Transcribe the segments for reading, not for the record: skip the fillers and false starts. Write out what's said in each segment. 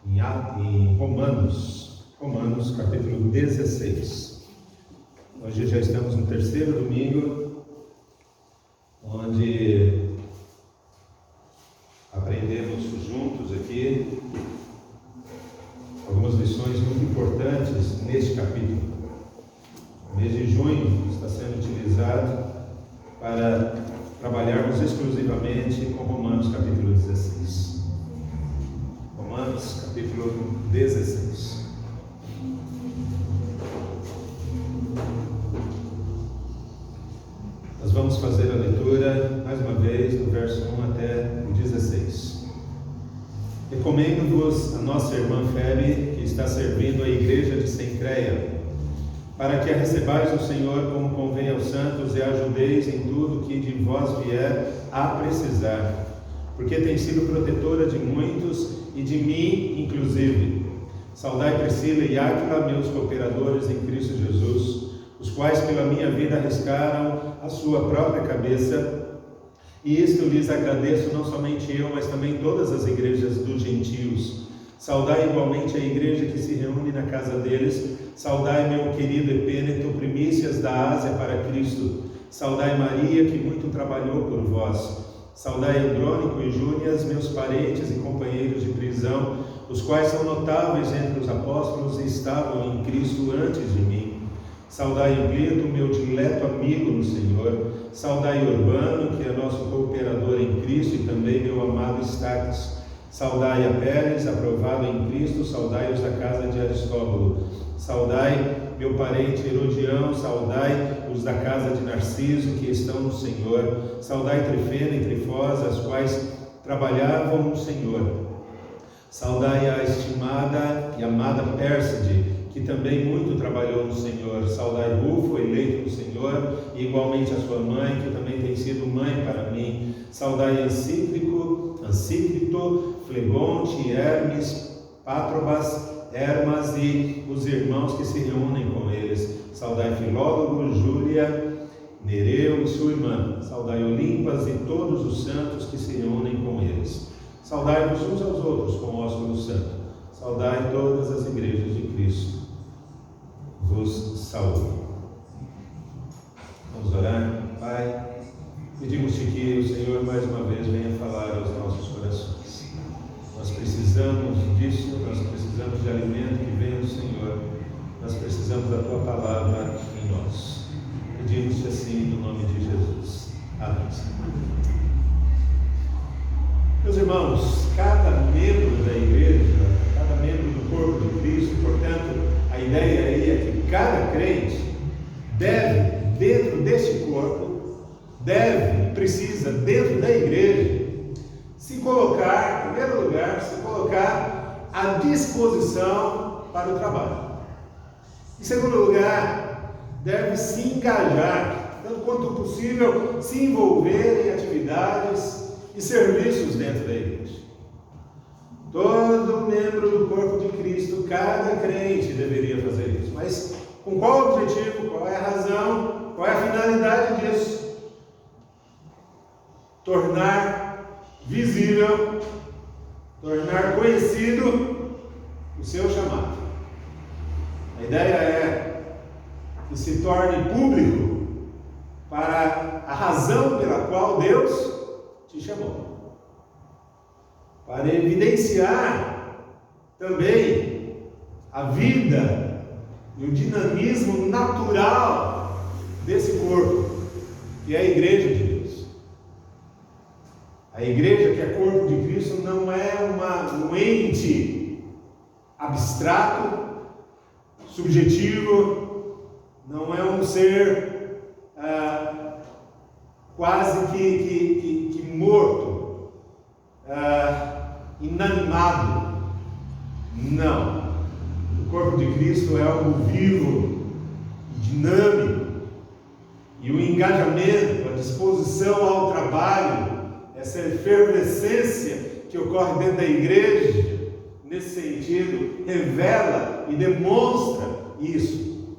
em Romanos capítulo 16. Hoje já estamos no terceiro domingo, onde aprendemos juntos aqui algumas lições muito importantes neste capítulo. O mês de junho está sendo utilizado para trabalharmos exclusivamente com Romanos capítulo 16. Romanos capítulo 16. Nós vamos fazer a leitura, mais uma vez, do verso 1 até o 16. Recomendo-vos a nossa irmã Febe, que está servindo a igreja de Cencreia, para que a recebais do Senhor como convém aos santos e a ajudeis em tudo que de vós vier a precisar, porque tem sido protetora de muitos e de mim inclusive. Saudai Priscila e Áquila, meus cooperadores em Cristo Jesus, os quais pela minha vida arriscaram a sua própria cabeça, e isto lhes agradeço, não somente eu, mas também todas as igrejas dos gentios. Saudai igualmente a igreja que se reúne na casa deles. Saudai meu querido Epêneto, primícias da Ásia para Cristo. Saudai Maria, que muito trabalhou por vós. Saudai Andrônico e Júnias, meus parentes e companheiros de prisão, os quais são notáveis entre os apóstolos e estavam em Cristo antes de mim. Saudai Amplieto, meu dileto amigo no Senhor. Saudai Urbano, que é nosso cooperador em Cristo, e também meu amado Estaques. Saudai a Pérez, aprovado em Cristo. Saudai os da casa de Aristóbulo. Saudai meu parente Herodião. Saudai os da casa de Narciso, que estão no Senhor. Saudai Trifena e Trifosa, as quais trabalhavam no Senhor. Saudai a estimada e amada Pérside, que também muito trabalhou no Senhor. Saudai Rufo, eleito do Senhor, e igualmente a sua mãe, que também tem sido mãe para mim. Saudai Ansícrito, Flegonte, Hermes, Patrobas, Hermas e os irmãos que se reúnem com eles. Saudai Filólogo, Júlia, Nereu e sua irmã. Saudai Olimpas e todos os santos que se reúnem com eles. Saudai-vos uns aos outros com ósculo santo. Saudai todas as igrejas de Cristo. Vos saúdo. Vamos orar. Pai, pedimos-te que o Senhor mais uma vez venha falar aos nossos corações. Nós precisamos disso, nós precisamos de alimento que vem do Senhor. Nós precisamos da Tua palavra em nós. Pedimos-te assim no nome de Jesus. Amém. Meus irmãos, cada membro da igreja, cada membro do corpo de Cristo, portanto, a ideia aí é que cada crente deve, dentro deste corpo, precisa, dentro da igreja, se colocar, em primeiro lugar, se colocar à disposição para o trabalho. Em segundo lugar, deve se engajar, tanto quanto possível, se envolver em atividades e serviços dentro da igreja. Todo membro do corpo de Cristo, cada crente deveria fazer isso. Mas com qual objetivo, qual é a razão, qual é a finalidade disso? Tornar visível, tornar conhecido o seu chamado. A ideia é que se torne público para a razão pela qual Deus te chamou, para evidenciar também a vida e o dinamismo natural desse corpo, que é a igreja de Deus. A igreja, que é corpo de Cristo, não é um ente abstrato, subjetivo, não é um ser quase que morto, inanimado. Não. O corpo de Cristo é algo vivo, dinâmico, e o engajamento, a disposição ao trabalho, essa efervescência que ocorre dentro da igreja, nesse sentido, revela e demonstra isso.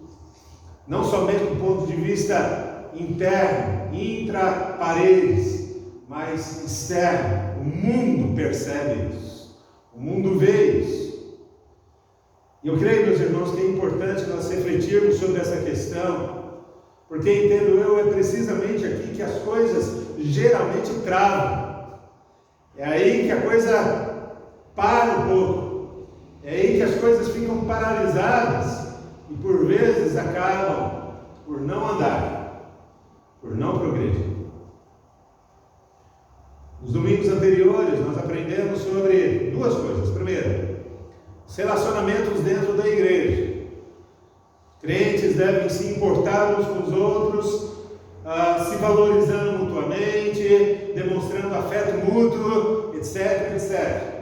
Não somente do ponto de vista interno, intra-paredes, mas externo. O mundo percebe isso, o mundo vê isso. E eu creio, meus irmãos, que é importante nós refletirmos sobre essa questão, porque entendo eu, é precisamente aqui que as coisas geralmente travam. É aí que a coisa para um pouco. É aí que as coisas ficam paralisadas e por vezes acabam por não andar, por não progredir. Nos domingos anteriores nós aprendemos sobre duas coisas. Primeiro, os relacionamentos dentro da igreja. Crentes devem se importar uns com os outros, se valorizando mutuamente, demonstrando afeto mútuo, etc, etc.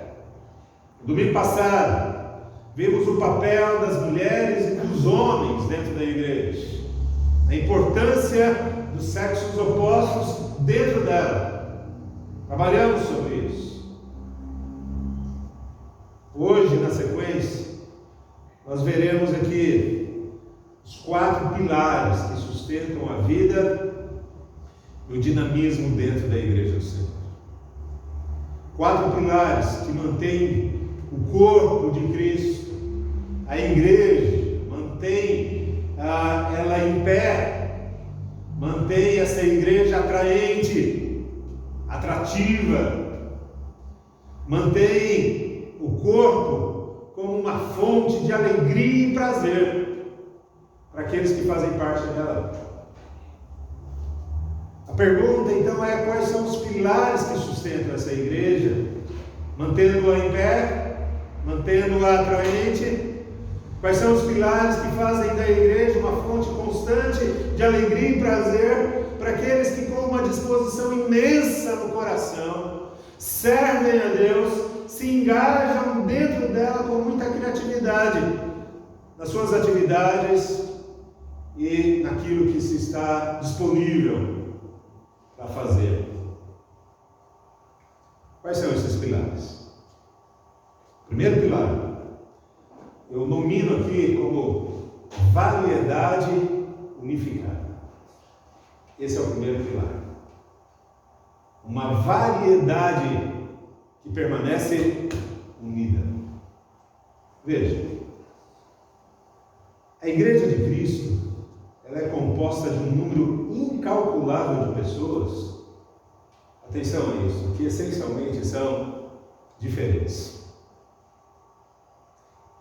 No domingo passado, vimos o papel das mulheres e dos homens dentro da igreja, a importância dos sexos opostos dentro dela. Trabalhamos sobre isso. Hoje, na sequência, nós veremos aqui os 4 pilares que sustentam a vida e o dinamismo dentro da igreja do Senhor. 4 pilares que mantêm o corpo de Cristo, a igreja, mantém ela em pé, mantém essa igreja atraente, atrativa, mantém o corpo como uma fonte de alegria e prazer para aqueles que fazem parte dela. A pergunta então é: quais são os pilares que sustentam essa igreja, mantendo-a em pé, mantendo-a atraente? Quais são os pilares que fazem da igreja uma fonte constante de alegria e prazer para aqueles que, com uma disposição imensa no coração, servem a Deus, se engajam dentro dela com muita criatividade nas suas atividades e naquilo que se está disponível para fazer? Quais são esses pilares? Primeiro pilar, eu nomino aqui como variedade unificada. Esse é o primeiro pilar. Uma variedade que permanece unida. Veja, a igreja de Cristo, ela é composta de um número incalculável de pessoas. Atenção a isso, que essencialmente são diferentes.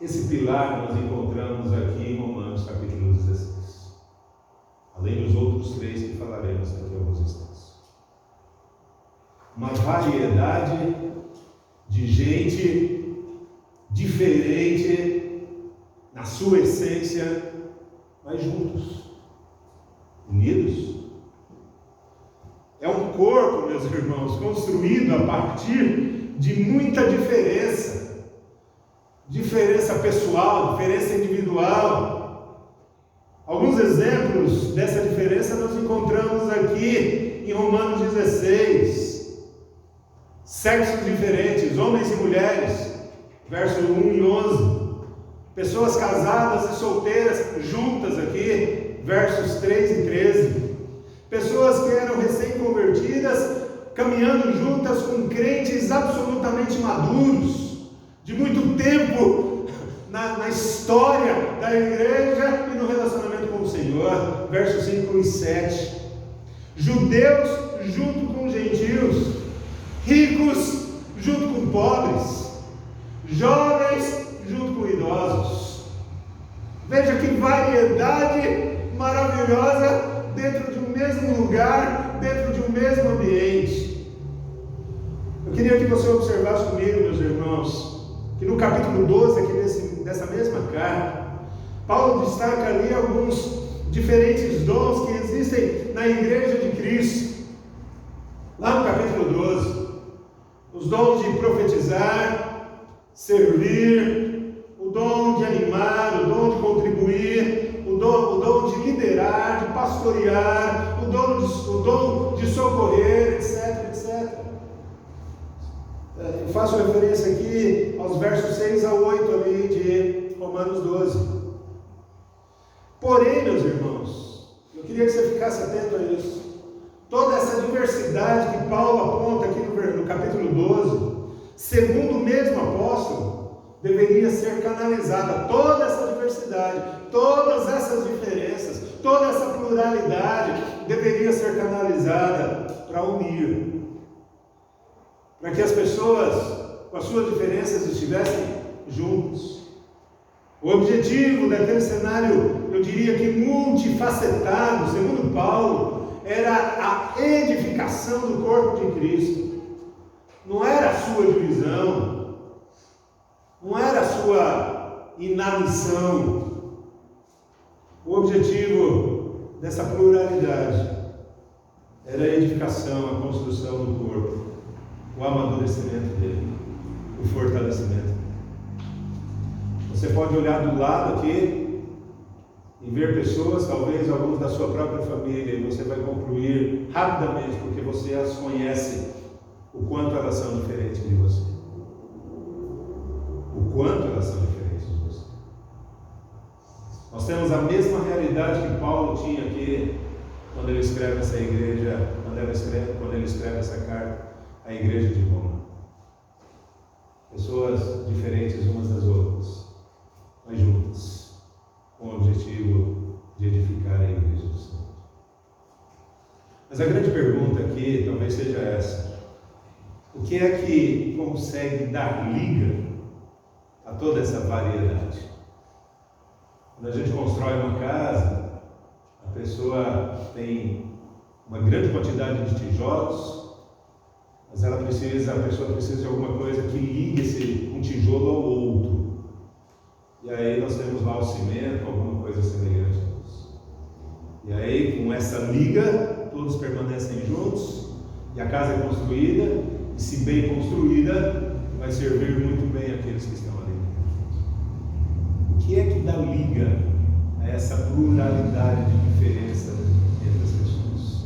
Esse pilar nós encontramos aqui em Romanos capítulo 16, além dos outros 3 que falaremos daqui a alguns instantes. Uma variedade de gente diferente na sua essência, mas juntos, unidos. É um corpo, meus irmãos, construído a partir de muita diferença. Diferença pessoal, diferença individual. Alguns exemplos dessa diferença nós encontramos aqui em Romanos 16. Sexos diferentes, homens e mulheres, verso 1 e 11. Pessoas casadas e solteiras juntas aqui, versos 3 e 13. Pessoas que eram recém-convertidas, caminhando juntas com crentes absolutamente maduros, de muito tempo na história da igreja e no relacionamento com o Senhor, versos 5 e 7. Judeus junto com gentios, ricos junto com pobres, jovens junto com idosos. Veja que variedade maravilhosa dentro de um mesmo lugar, dentro de um mesmo ambiente. Eu queria que você observasse comigo, meus irmãos, que no capítulo 12 aqui dessa mesma carta, Paulo destaca ali alguns diferentes dons que existem na igreja de Cristo. Lá no capítulo 12, os dons de profetizar, servir, o dom de animar, o dom de contribuir, o dom de liderar, de pastorear, o dom de socorrer, etc, etc. Eu faço referência aqui aos versos 6 a 8 ali de Romanos 12. Porém, meus irmãos, eu queria que você ficasse atento a isso. Toda essa diversidade que Paulo aponta aqui no capítulo 12, segundo o mesmo apóstolo, deveria ser canalizada, toda essa diversidade, todas essas diferenças, toda essa pluralidade deveria ser canalizada para unir, para que as pessoas com as suas diferenças estivessem juntos. O objetivo daquele cenário, eu diria que multifacetado, segundo Paulo, era a edificação do corpo de Cristo. Não era a sua divisão, não era a sua inanição. O objetivo dessa pluralidade era a edificação, a construção do corpo, o amadurecimento dele, o fortalecimento. Você pode olhar do lado aqui e ver pessoas, talvez alguns da sua própria família, e você vai concluir rapidamente, porque você as conhece, o quanto elas são diferentes de você. O quanto elas são diferentes de você. Nós temos a mesma realidade que Paulo tinha aqui, quando ele escreve essa igreja, quando ele escreve essa carta à igreja de Roma. Pessoas diferentes umas das outras, mas juntas, com o objetivo de edificar a igreja do Senhor. Mas a grande pergunta aqui talvez seja essa: o que é que consegue dar liga a toda essa variedade? Quando a gente constrói uma casa, a pessoa tem uma grande quantidade de tijolos, mas a pessoa precisa de alguma coisa que ligue um tijolo ao outro. E aí nós temos lá o cimento, alguma coisa semelhante a isso. E aí, com essa liga, todos permanecem juntos, e a casa é construída, e se bem construída, vai servir muito bem aqueles que estão ali dentro. O que é que dá liga a essa pluralidade de diferença entre as pessoas?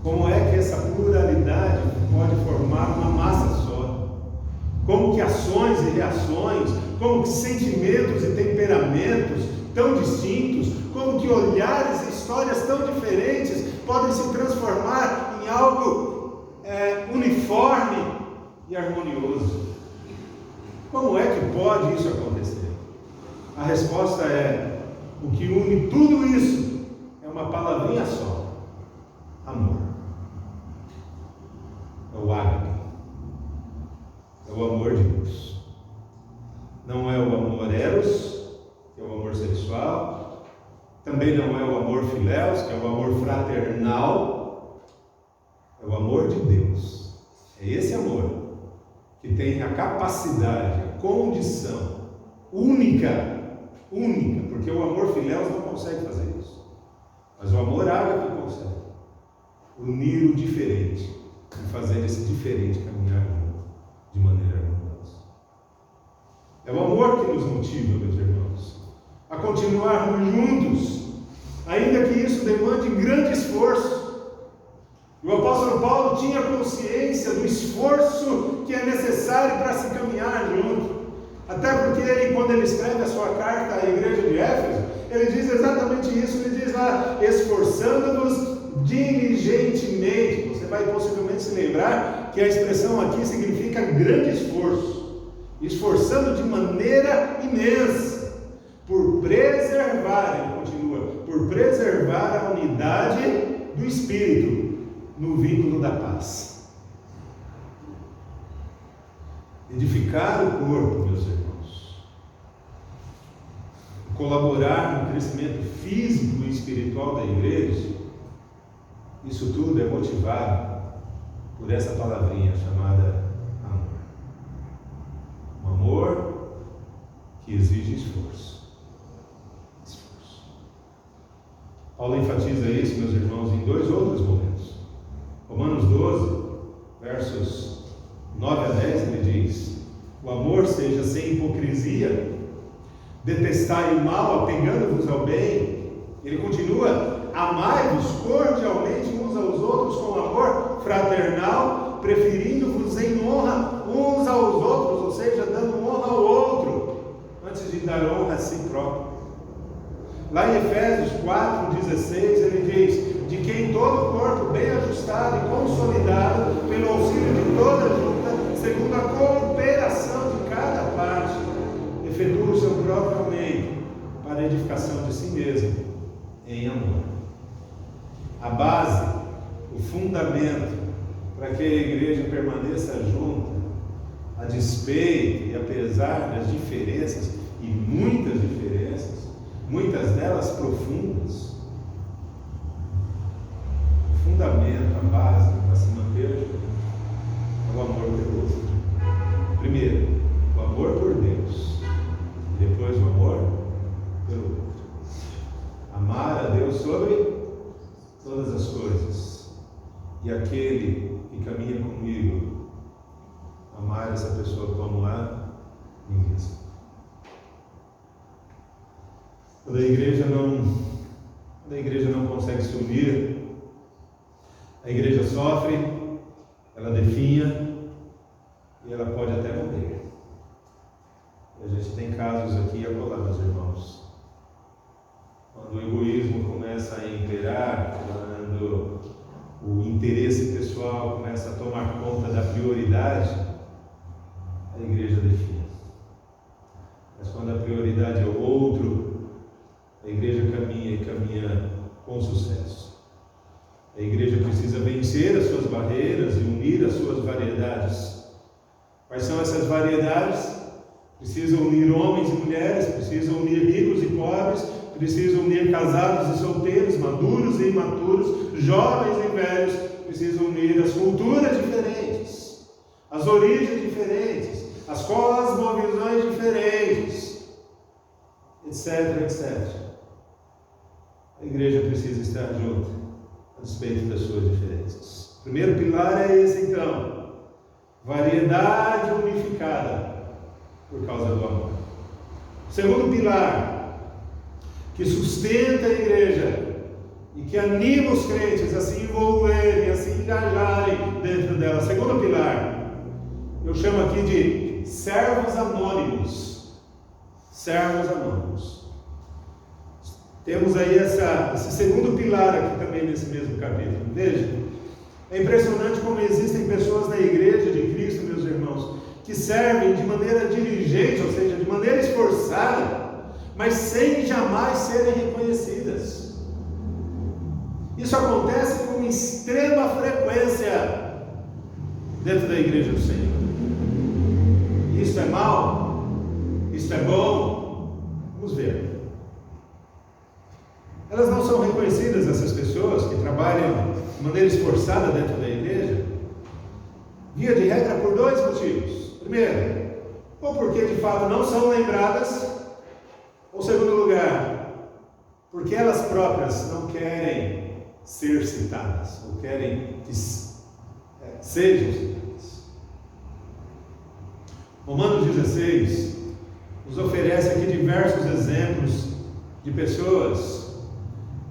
Como é que essa pluralidade pode formar uma massa só? Como que ações e reações, como que sentimentos e temperamentos tão distintos, como que olhares e histórias tão diferentes podem se transformar em algo uniforme e harmonioso? Como é que pode isso acontecer? A resposta é: o que une tudo isso é uma palavrinha só: amor. É o ágape. É o amor de Deus. Não é o amor eros, que é o amor sexual. Também não é o amor filéus, que é o amor fraternal. É o amor de Deus. É esse amor que tem a capacidade, a condição única, porque o amor filéus não consegue fazer isso. Mas o amor ágape consegue unir o diferente e fazer esse diferente caminhar de maneira harmoniosa. É o amor que nos motiva, meus irmãos, a continuarmos juntos, ainda que isso demande grande esforço. E o apóstolo Paulo tinha consciência do esforço que é necessário para se caminhar junto. Até porque ele, quando ele escreve a sua carta à igreja de Éfeso, ele diz exatamente isso. Ele diz lá: esforçando-nos diligentemente. Você vai possivelmente se lembrar que a expressão aqui significa grande esforço, esforçando de maneira imensa, por preservar, ele continua, por preservar a unidade do Espírito no vínculo da paz. Edificar o corpo, meus irmãos, colaborar no crescimento físico e espiritual da igreja, isso tudo é motivado por essa palavrinha chamada amor. Um amor que exige esforço. Paulo enfatiza isso, meus irmãos, em dois outros momentos. Romanos 12, versos 9 a 10, ele diz: o amor seja sem hipocrisia, detestai o mal, apegando-vos ao bem. Ele continua: amai-vos cordialmente uns aos outros com amor fraternal, preferindo-vos em honra uns aos outros, ou seja, dando honra ao outro, antes de dar honra a si próprio. Lá em Efésios 4,16, ele diz: de quem todo o corpo bem ajustado e consolidado, pelo auxílio de toda junta, segundo a cooperação de cada parte, para a edificação de si mesmo em amor. A base, o fundamento para que a igreja permaneça junta, a despeito e apesar das diferenças, e muitas diferenças, muitas delas profundas, o fundamento, a base para se manter junto é o amor pelo outro. Primeiro, o amor por Deus, depois o amor pelo outro. Amar a Deus sobre todas as coisas, e aquele que caminha comigo, amar essa pessoa como a mim mesmo. Quando a igreja não consegue se unir, a igreja sofre, ela definha e ela pode até morrer. E a gente tem casos aqui a colar, meus irmãos. Quando o egoísmo começa a imperar, quando o interesse pessoal começa a tomar conta da prioridade, a igreja definha. Mas quando a prioridade é o outro, a igreja caminha e caminha com sucesso. A igreja precisa vencer as suas barreiras e unir as suas variedades. Quais são essas variedades? Precisa unir homens e mulheres, precisa unir ricos e pobres, precisa unir casados e solteiros, maduros e imaturos, jovens e velhos, precisa unir as culturas diferentes, as origens diferentes, as cosmovisões diferentes, etc, etc. A igreja precisa estar junto, a despeito das suas diferenças. O primeiro pilar é esse, então: variedade unificada por causa do amor. O segundo pilar, que sustenta a igreja e que anima os crentes a se envolverem, a se engajarem dentro dela. Segundo pilar, eu chamo aqui de servos anônimos. Servos anônimos. Temos aí esse segundo pilar aqui também nesse mesmo capítulo. Veja, é impressionante como existem pessoas na igreja de Cristo, meus irmãos, que servem de maneira diligente, ou seja, de maneira esforçada, mas sem jamais serem reconhecidas. Isso acontece com extrema frequência dentro da igreja do Senhor. Isso é mal? Isso é bom? Vamos ver. Elas não são reconhecidas, essas pessoas que trabalham de maneira esforçada dentro da igreja, via de regra, por dois motivos. Primeiro, ou porque de fato não são lembradas, ou segundo lugar, porque elas próprias não querem ser citadas, ou querem que sejam citadas. Romanos 16 nos oferece aqui diversos exemplos de pessoas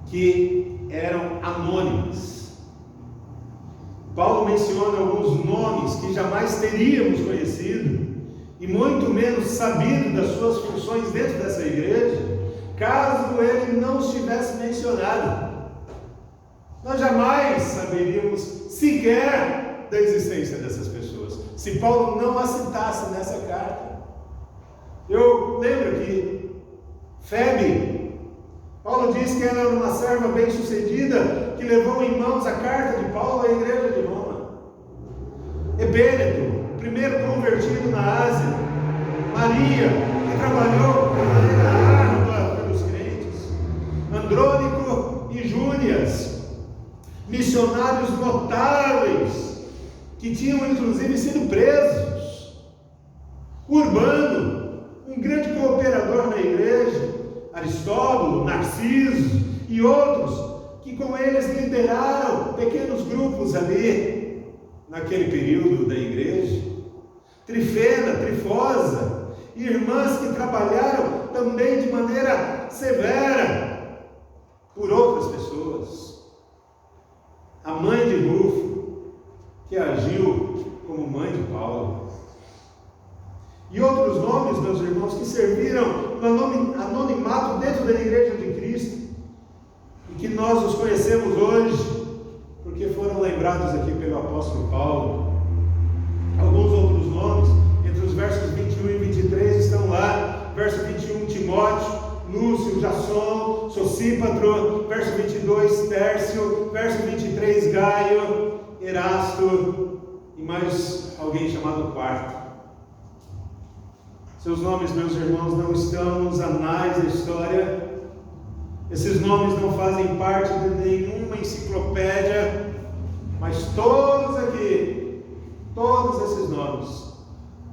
que eram anônimas. Paulo menciona alguns nomes que jamais teríamos conhecido e muito menos sabido das suas funções dentro dessa igreja, caso ele não os tivesse mencionado. Nós jamais saberíamos sequer da existência dessas pessoas se Paulo não as citasse nessa carta. Eu lembro que Febe, Paulo diz que ela era uma serva bem-sucedida, que levou em mãos a carta de Paulo à igreja de Roma. Epêneto, primeiro convertido na Ásia. Maria, que trabalhou de maneira árdua pelos crentes. Andrônico e Júnias, missionários notáveis, que tinham inclusive sido presos. Urbano, um grande cooperador na igreja. Aristóbulo, Narciso e outros que com eles lideraram pequenos grupos ali naquele período da igreja. Trifena, Trifosa, irmãs que trabalharam também de maneira severa por outras pessoas. A mãe de Rufo, que agiu como mãe de Paulo. E outros nomes, meus irmãos, que serviram no anonimato dentro da igreja de Cristo e que nós os conhecemos hoje porque foram lembrados aqui pelo apóstolo Paulo. Alguns outros nomes, entre os versos 21 e 23 estão lá. Verso 21, Timóteo. Lúcio, Jasson, Sosípatro, verso 22, Tércio, verso 23, Gaio, Erasto e mais alguém chamado Quarto. Seus nomes, meus irmãos, não estão nos anais da história. Esses nomes não fazem parte de nenhuma enciclopédia, mas todos aqui, todos esses nomes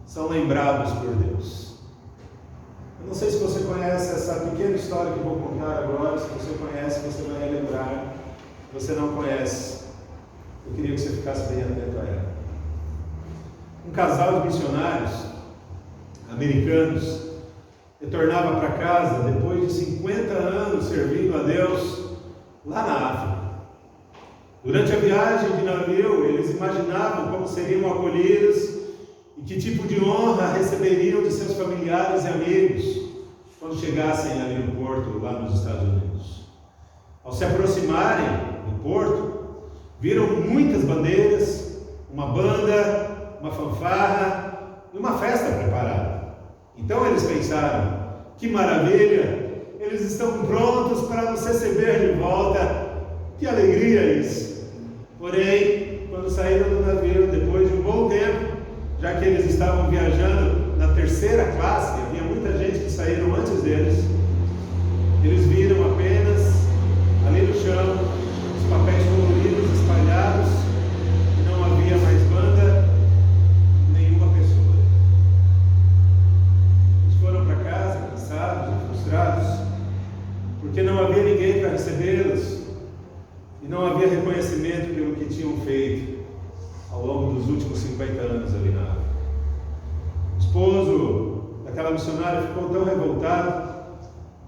são lembrados por Deus. Eu não sei se você conhece essa pequena história que vou contar agora. Se você conhece, você vai relembrar. Se você não conhece, eu queria que você ficasse bem atento a ela. Um casal de missionários americanos retornava para casa depois de 50 anos servindo a Deus lá na África. Durante a viagem de navio, eles imaginavam como seriam acolhidos e que tipo de honra receberiam de seus familiares e amigos quando chegassem ali no porto, lá nos Estados Unidos. Ao se aproximarem do porto, viram muitas bandeiras, uma banda, uma fanfarra e uma festa preparada. Então eles pensaram: que maravilha, eles estão prontos para nos receber de volta, que alegria isso. Porém, quando saíram do navio, depois de um bom tempo, já que eles estavam viajando na terceira classe, havia muita gente que saíram antes deles, eles viram apenas ali no chão os papéis coloridos espalhados e não havia mais banda, nenhuma pessoa. Eles foram para casa cansados e frustrados, porque não havia ninguém para recebê-los e não havia reconhecimento pelo que tinham feito ao longo dos últimos 50 anos ali na África. O esposo daquela missionária ficou tão revoltado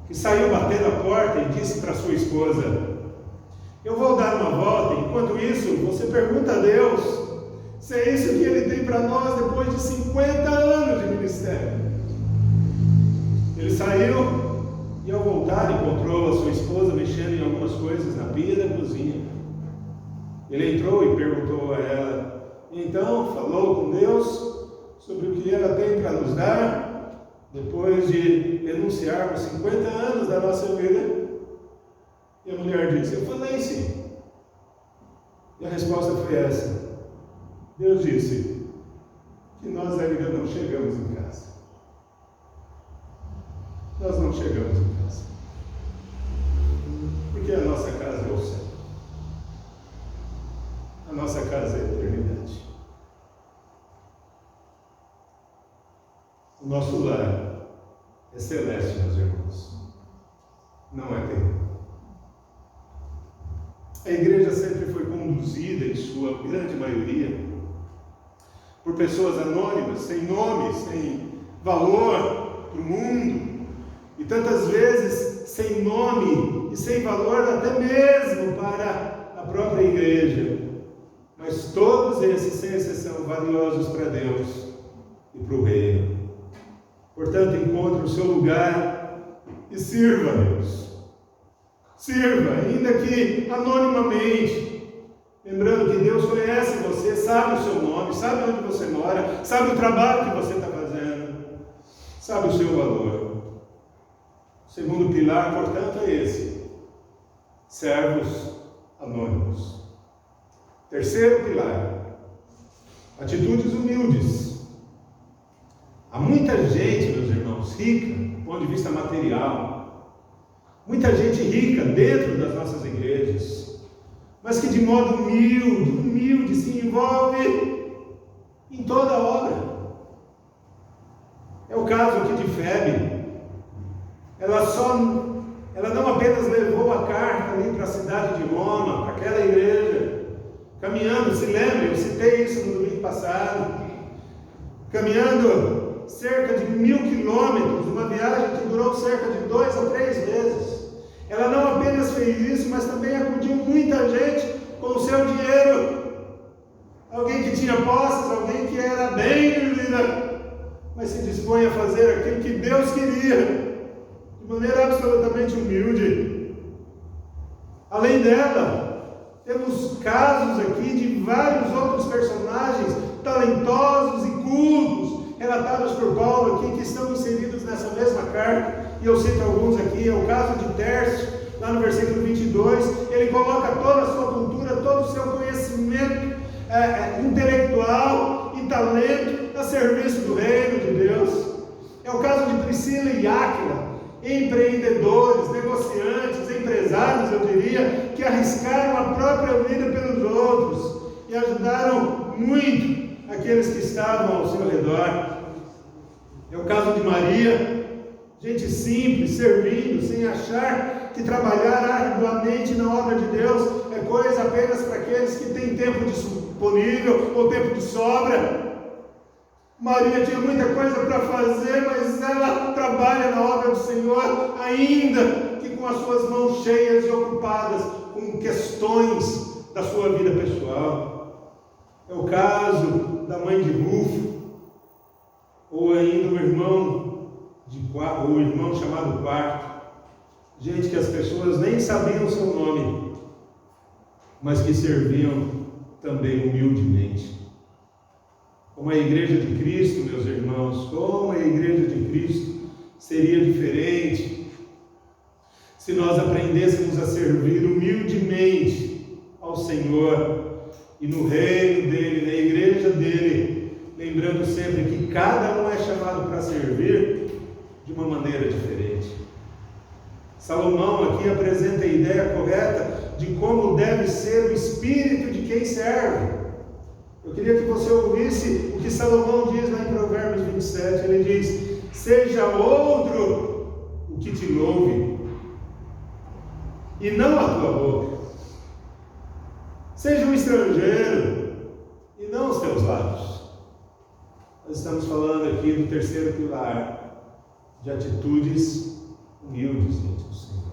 que saiu batendo a porta e disse para sua esposa: eu vou dar uma volta, enquanto isso você pergunta a Deus se é isso que Ele tem para nós depois de 50 anos de ministério. Ele saiu e ao voltar encontrou a sua esposa mexendo em algumas coisas na pia da cozinha. Ele entrou e perguntou a ela, então falou com Deus sobre o que ela tem para nos dar, depois de denunciarmos 50 anos da nossa vida. E a mulher disse: eu falei sim. E a resposta foi essa: Deus disse que nós ainda não chegamos em casa. Nós não chegamos em casa, porque a nossa casa é o céu. A nossa casa é a eternidade. O nosso lar é celeste, meus irmãos, não é terreno. A igreja sempre foi conduzida, em sua grande maioria, por pessoas anônimas, sem nome, sem valor para o mundo, e tantas vezes sem nome e sem valor até mesmo para a própria igreja. Mas todos esses, sem exceção, valiosos para Deus e para o reino. Portanto, encontre o seu lugar e sirva a Deus. Sirva, ainda que anonimamente, lembrando que Deus conhece você, sabe o seu nome, sabe onde você mora, sabe o trabalho que você está fazendo, sabe o seu valor. O segundo pilar, portanto, é esse: servos anônimos. Terceiro pilar, atitudes humildes. Há muita gente, meus irmãos, rica do ponto de vista material, muita gente rica dentro das nossas igrejas, mas que de modo humilde se envolve em toda a obra. É o caso aqui de Febe. Ela não apenas levou a carta ali para a cidade de Roma, para aquela igreja, caminhando, se lembra, eu citei isso no domingo passado, caminhando cerca de 1000 quilômetros, uma viagem que durou cerca de 2 a 3 meses. Ela não apenas fez isso, mas também acudiu muita gente com o seu dinheiro. Alguém que tinha posses, alguém que era bem de vida, mas se dispõe a fazer aquilo que Deus queria, de maneira absolutamente humilde. Além dela, temos casos aqui de vários outros personagens talentosos e cultos relatados por Paulo aqui, que estão inseridos nessa mesma carta. e eu cito alguns aqui, é o caso de Tércio, lá no versículo 22, ele coloca toda a sua cultura, todo o seu conhecimento intelectual e talento a serviço do reino de Deus. É o caso de Priscila e Áquila, empreendedores, negociantes, empresários, eu diria, que arriscaram a própria vida pelos outros e ajudaram muito aqueles que estavam ao seu redor. É o caso de Maria, gente simples, servindo, sem achar que trabalhar arduamente na obra de Deus é coisa apenas para aqueles que têm tempo disponível ou tempo de sobra. Maria tinha muita coisa para fazer, mas ela trabalha na obra do Senhor, ainda que com as suas mãos cheias e ocupadas com questões da sua vida pessoal. É o caso da mãe de Rufo, ou ainda o irmão chamado Quarto, gente que as pessoas nem sabiam o seu nome, mas que serviam também humildemente. Como a igreja de Cristo, meus irmãos, como a igreja de Cristo seria diferente se nós aprendêssemos a servir humildemente ao Senhor e no reino dele, na igreja dele, lembrando sempre que cada um é chamado para servir de uma maneira diferente. Salomão aqui apresenta a ideia correta de como deve ser o espírito de quem serve. Eu queria que você ouvisse o que Salomão diz lá em Provérbios 27, ele diz: seja outro o que te louve, e não a tua boca. Seja um estrangeiro, e não os teus lábios. Nós estamos falando aqui do terceiro pilar, de atitudes humildes diante do Senhor.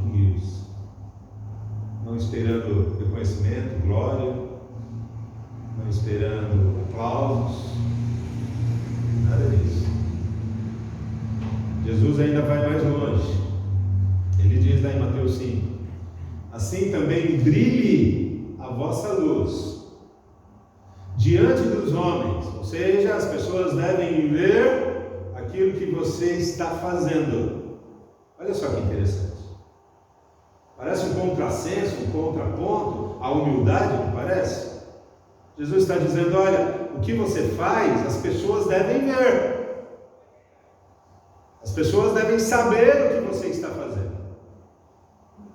Humildes. Não esperando reconhecimento, glória, não esperando aplausos, nada disso. Jesus ainda vai mais longe. Ele diz lá em Mateus 5: assim também brilhe a vossa luz diante dos homens, ou seja, as pessoas devem ver aquilo que você está fazendo. Olha só que interessante. Parece um contrassenso, um contraponto à humildade, não parece? Jesus está dizendo: olha, o que você faz, as pessoas devem ver. As pessoas devem saber o que você está fazendo.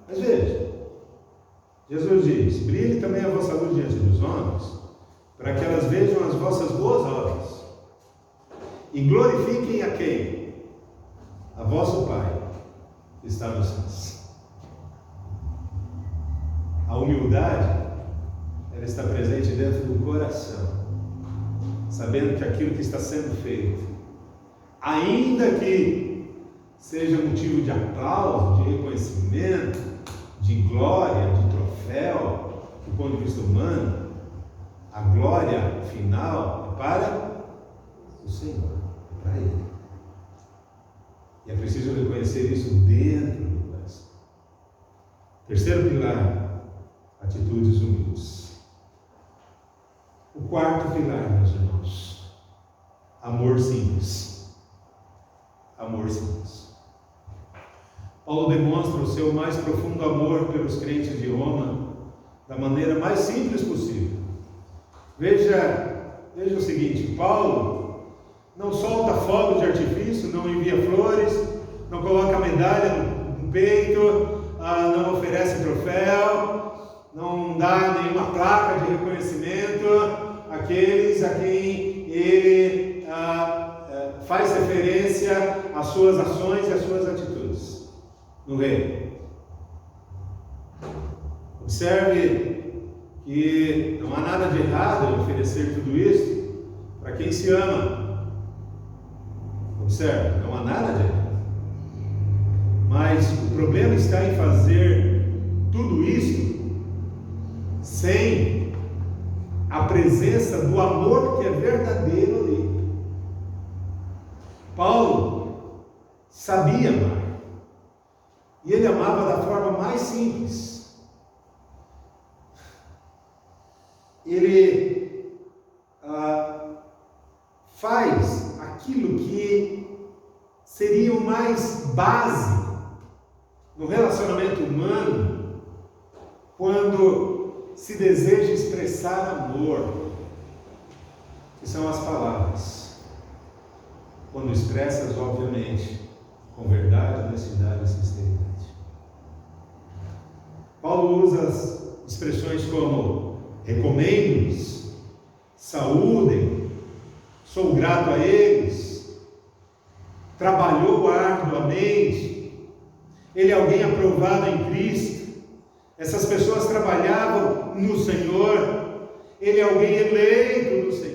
Mas veja, Jesus diz: brilhe também a vossa luz diante dos homens, para que elas vejam as vossas boas obras e glorifiquem a quem? A vosso Pai que está nos céus. A humildade, ela está presente dentro do coração, sabendo que aquilo que está sendo feito, ainda que seja motivo de aplauso, de reconhecimento, de glória, de troféu, do ponto de vista humano, a glória final é para o Senhor, é para Ele. E é preciso reconhecer isso dentro do coração. Terceiro pilar, atitudes humildes. O quarto pilar, meus irmãos, amor simples. Amor simples. Paulo demonstra o seu mais profundo amor pelos crentes de Roma da maneira mais simples possível. Veja o seguinte: Paulo não solta fogos de artifício, não envia flores, não coloca medalha no peito, não oferece troféu, não dá nenhuma placa de reconhecimento àqueles a quem ele faz referência às suas ações e às suas atitudes no reino. Observe que não há nada de errado em oferecer tudo isso para quem se ama. Observe, não há nada de errado. Mas o problema está em fazer tudo isso sem a presença do amor que é verdadeiro ali. Paulo sabia amar, e ele amava da forma mais simples. Ele faz aquilo que seria o mais básico no relacionamento humano quando se deseja expressar amor, que são as palavras. Quando expressas, obviamente, com verdade, honestidade e sinceridade. Paulo usa as expressões como recomendo-os, saúdem, sou grato a eles, trabalhou arduamente, ele é alguém aprovado em Cristo, essas pessoas trabalhavam no Senhor, ele é alguém eleito no Senhor.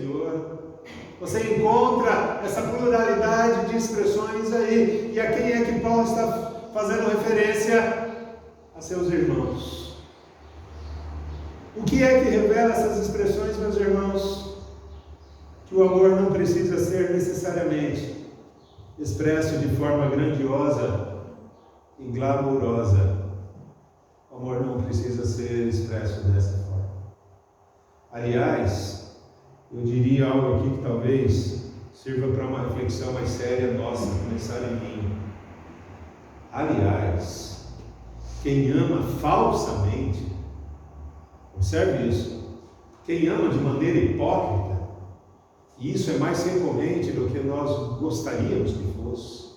Você encontra essa pluralidade de expressões aí. E a quem é que Paulo está fazendo referência? A seus irmãos. O que é que revela essas expressões, meus irmãos? Que o amor não precisa ser necessariamente expresso de forma grandiosa e glamourosa. O amor não precisa ser expresso dessa forma. Aliás, eu diria algo aqui que talvez sirva para uma reflexão mais séria nossa, começar em mim. Aliás, quem ama falsamente, observe isso, quem ama de maneira hipócrita, e isso é mais recorrente do que nós gostaríamos que fosse,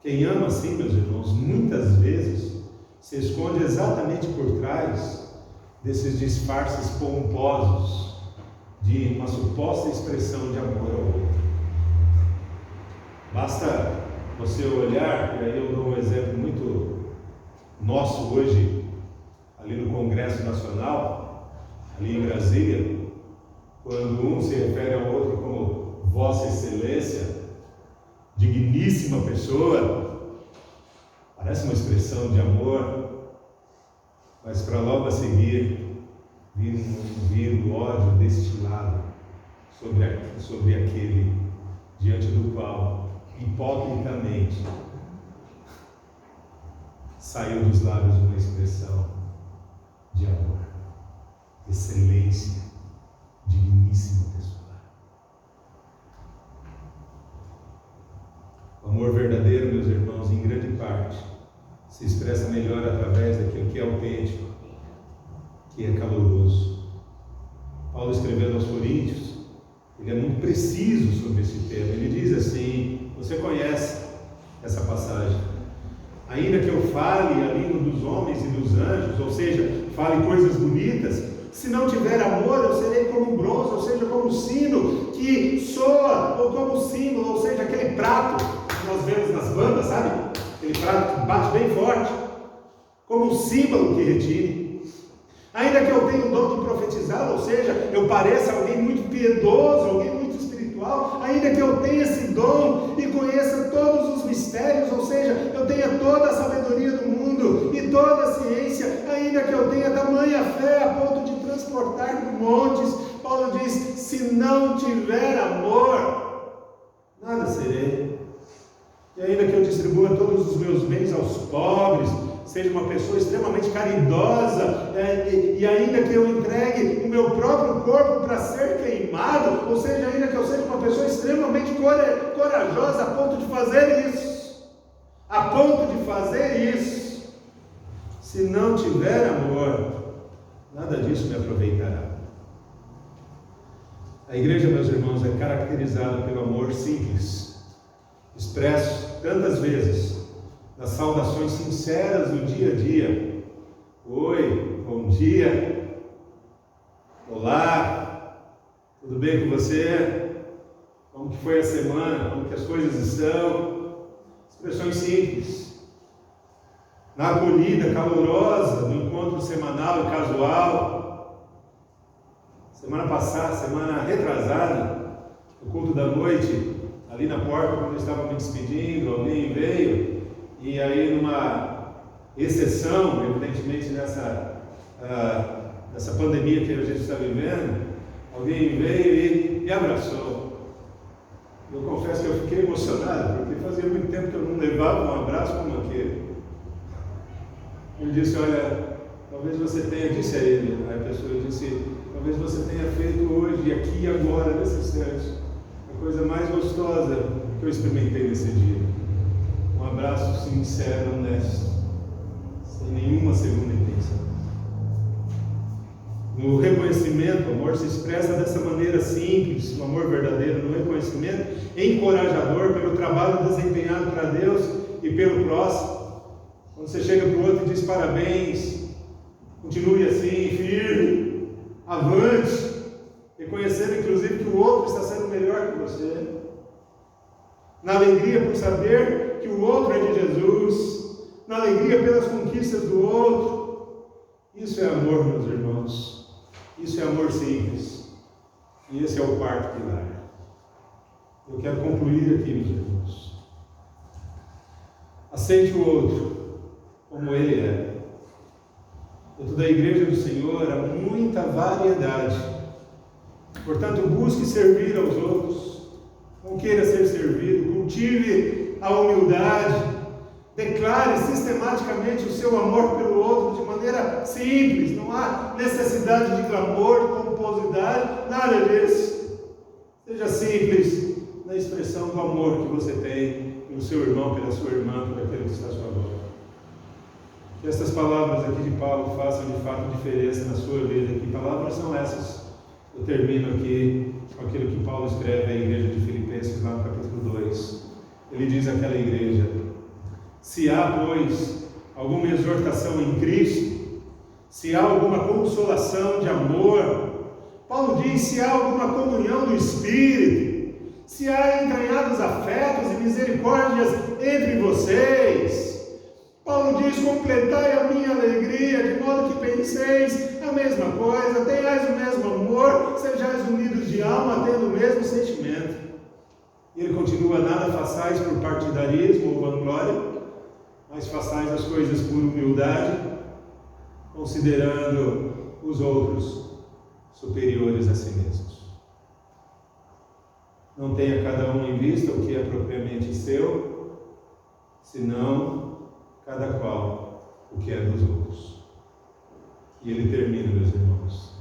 quem ama assim, meus irmãos, muitas vezes se esconde exatamente por trás desses disfarces pomposos de uma suposta expressão de amor ao outro. Basta você olhar, e aí eu dou um exemplo muito nosso hoje, ali no Congresso Nacional, ali em Brasília, quando um se refere ao outro como Vossa Excelência, digníssima pessoa, parece uma expressão de amor, mas para logo a seguir vir o ódio destilado sobre aquele diante do qual hipocritamente saiu dos lábios uma expressão de amor, excelência, digníssima pessoa. O amor verdadeiro, meus irmãos, em grande parte se expressa melhor através daquilo que é autêntico, que é caloroso. Paulo, escrevendo aos Coríntios, ele é muito preciso sobre esse tema. Ele diz assim, você conhece essa passagem: ainda que eu fale a língua dos homens e dos anjos, ou seja, fale coisas bonitas, se não tiver amor, eu serei como bronze, ou seja, como sino que soa, ou como símbolo, ou seja, aquele prato que nós vemos nas bandas, sabe? Aquele prato que bate bem forte, como um símbolo que retire. Ainda que eu tenha o dom de profetizar, ou seja, eu pareça alguém muito piedoso, alguém muito espiritual, ainda que eu tenha esse dom e conheça todos os mistérios, ou seja, eu tenha toda a sabedoria do mundo e toda a ciência, ainda que eu tenha tamanha fé a ponto de transportar montes, Paulo diz, se não tiver amor, nada serei. E ainda que eu distribua todos os meus bens aos pobres, seja uma pessoa extremamente caridosa, e ainda que eu entregue o meu próprio corpo para ser queimado, ou seja, ainda que eu seja uma pessoa extremamente corajosa a ponto de fazer isso, se não tiver amor, nada disso me aproveitará. A igreja, meus irmãos, é caracterizada pelo amor simples, expresso tantas vezes nas saudações sinceras do dia a dia. Oi, bom dia, olá, tudo bem com você? Como que foi a semana? Como que as coisas estão? Expressões simples. Na acolhida calorosa do encontro semanal e casual. Semana passada, semana retrasada, no culto da noite, ali na porta, quando eu estava me despedindo, alguém veio, e aí numa exceção, evidentemente nessa pandemia que a gente está vivendo, alguém veio e me abraçou. Eu confesso que eu fiquei emocionado, porque fazia muito tempo que eu não levava um abraço como aquele. Ele disse, olha, talvez você tenha, disse a ele, a pessoa disse, talvez você tenha feito hoje, aqui e agora, nesse instante, a coisa mais gostosa que eu experimentei nesse dia. Um abraço sincero, honesto, sem nenhuma segunda intenção. No reconhecimento, o amor se expressa dessa maneira simples, um amor verdadeiro no reconhecimento, encorajador pelo trabalho desempenhado para Deus e pelo próximo. Quando você chega para o outro e diz parabéns, continue assim, firme, avante, reconhecendo inclusive que o outro está sendo melhor que você. Na alegria por saber que o outro é de Jesus, na alegria pelas conquistas do outro. Isso é amor, meus irmãos. Isso é amor simples. E esse é o quarto pilar. Eu quero concluir aqui, meus irmãos. Aceite o outro como ele é. Dentro da igreja do Senhor há muita variedade. Portanto, busque servir aos outros. Não queira ser servido. Cultive a humildade. Declare sistematicamente o seu amor pelo outro de maneira simples. Não há necessidade de clamor, de pomposidade, nada disso. Seja simples na expressão do amor que você tem pelo seu irmão, pela sua irmã, por aquele que está à sua volta. Que estas palavras aqui de Paulo façam de fato diferença na sua vida. Que palavras são essas? Eu termino aqui com aquilo que Paulo escreve à igreja de Filipenses, lá no capítulo 2. Ele diz àquela igreja: se há, pois, alguma exortação em Cristo, se há alguma consolação de amor, Paulo diz, se há alguma comunhão do Espírito, se há entranhados afetos e misericórdias entre vocês, Paulo diz, completai a minha alegria, de modo que penseis a mesma coisa, tenhais o mesmo amor, sejais unidos de alma, tendo o mesmo sentimento. E ele continua: nada façais por partidarismo ou vanglória, mas façais as coisas por humildade, considerando os outros superiores a si mesmos. Não tenha cada um em vista o que é propriamente seu, senão cada qual o que é dos outros. E ele termina, meus irmãos: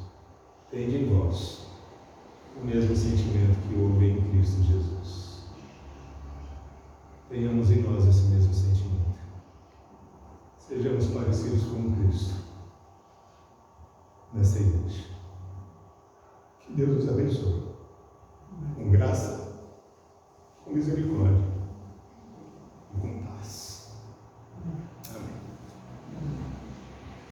tende em vós o mesmo sentimento que houve em Cristo Jesus. Tenhamos em nós esse mesmo sentimento. Sejamos parecidos com Cristo nessa igreja. Que Deus nos abençoe, com graça, com misericórdia.